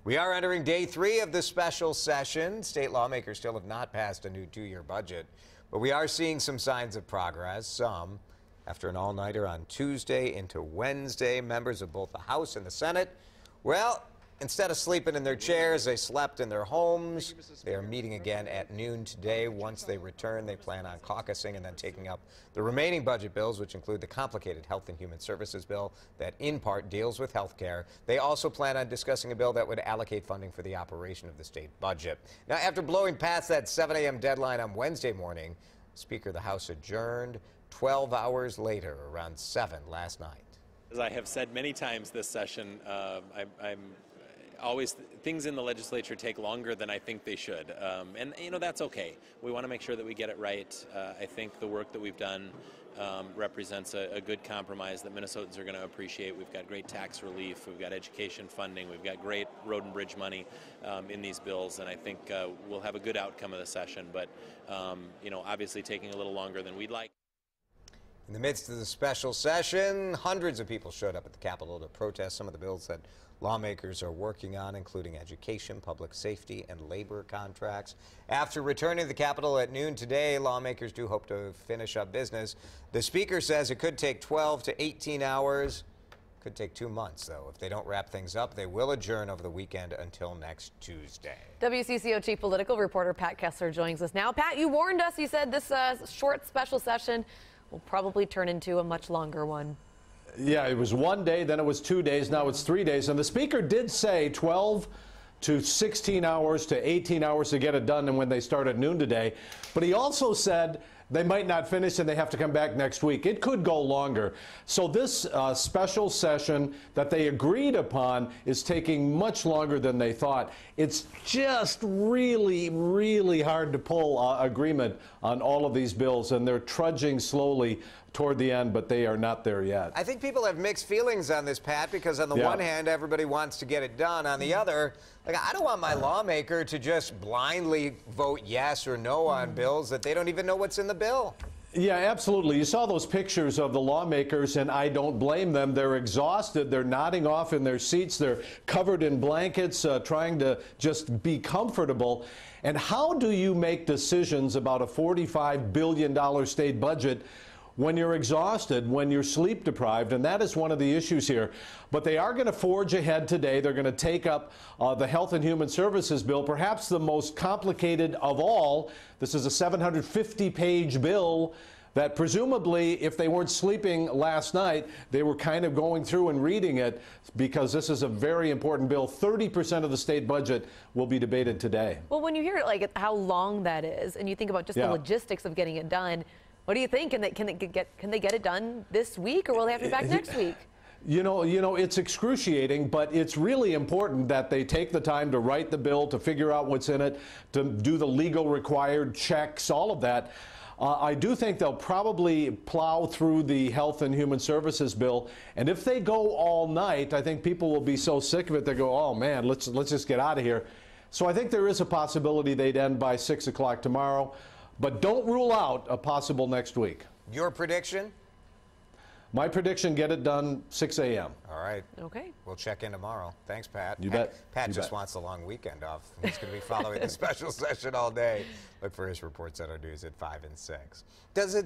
We are entering day 3 of the special session. State lawmakers still have not passed a new 2-year budget, but we are seeing some signs of progress. Some after an all-nighter on Tuesday into Wednesday. Members of both the House and the Senate, well, instead of sleeping in their chairs, they slept in their homes. They are meeting again at noon today. Once they return, they plan on caucusing and then taking up the remaining budget bills, which include the complicated Health and Human Services bill that in part deals with health care. They also plan on discussing a bill that would allocate funding for the operation of the state budget. Now, after blowing past that 7 a.m. deadline on Wednesday morning, Speaker of the House adjourned 12 hours later, around 7 last night. As I have said many times this session, I'm always, things in the legislature take longer than I think they should. And, you know, that's okay. We want to make sure that we get it right. I think the work that we've done represents a good compromise that Minnesotans are going to appreciate. We've got great tax relief. We've got education funding. We've got great road and bridge money in these bills. And I think we'll have a good outcome of the session. But, you know, obviously taking a little longer than we'd like. In the midst of the special session, hundreds of people showed up at the Capitol to protest some of the bills that lawmakers are working on, including education, public safety, and labor contracts. After returning to the Capitol at noon today, lawmakers do hope to finish up business. The Speaker says it could take 12 to 18 hours. Could take 2 months, though. If they don't wrap things up, they will adjourn over the weekend until next Tuesday. WCCO Chief Political Reporter Pat Kessler joins us now. Pat, you warned us. You said this short special session will probably turn into a much longer one. Yeah, it was 1 day, then it was 2 days, now it's 3 days. And the Speaker did say 12 to 16 hours to 18 hours to get it done, and when they start at noon today. But he also said they might not finish and they have to come back next week. It could go longer. So this special session that they agreed upon is taking much longer than they thought. It's just really, really hard to pull agreement on all of these bills, and they're trudging slowly toward the end, but they are not there yet. I think people have mixed feelings on this, Pat, because on the one hand, everybody wants to get it done. On the other, like, I don't want my lawmaker to just blindly vote yes or no on bills that they don't even know what's in the bill. Yeah, absolutely. You saw those pictures of the lawmakers, and I don't blame them. They're exhausted. They're nodding off in their seats. They're covered in blankets, trying to just be comfortable. And how do you make decisions about a $45 billion state budget when you're exhausted, when you're sleep deprived? And that is one of the issues here. But they are going to forge ahead today. They're going to take up the Health and Human Services bill, perhaps the most complicated of all. This is a 750-page bill that presumably, if they weren't sleeping last night, they were kind of going through and reading it, because this is a very important bill. 30% of the state budget will be debated today. Well, when you hear like how long that is, and you think about just the logistics of getting it done, what do you think? Can they get it done this week, or will they have to be back next week? You know, it's excruciating, but it's really important that they take the time to write the bill, to figure out what's in it, to do the legal required checks, all of that. I do think they'll probably plow through the Health and Human Services bill, and if they go all night, I think people will be so sick of it they go, oh man, let's just get out of here. So I think there is a possibility they'd end by 6 o'clock tomorrow. But don't rule out a possible next week. Your prediction? My prediction, get it done 6 a.m. All right. Okay. We'll check in tomorrow. Thanks, Pat. You bet. Pat just wants the long weekend off. He's going to be following the special session all day. Look for his reports on our news at 5 and 6. Does it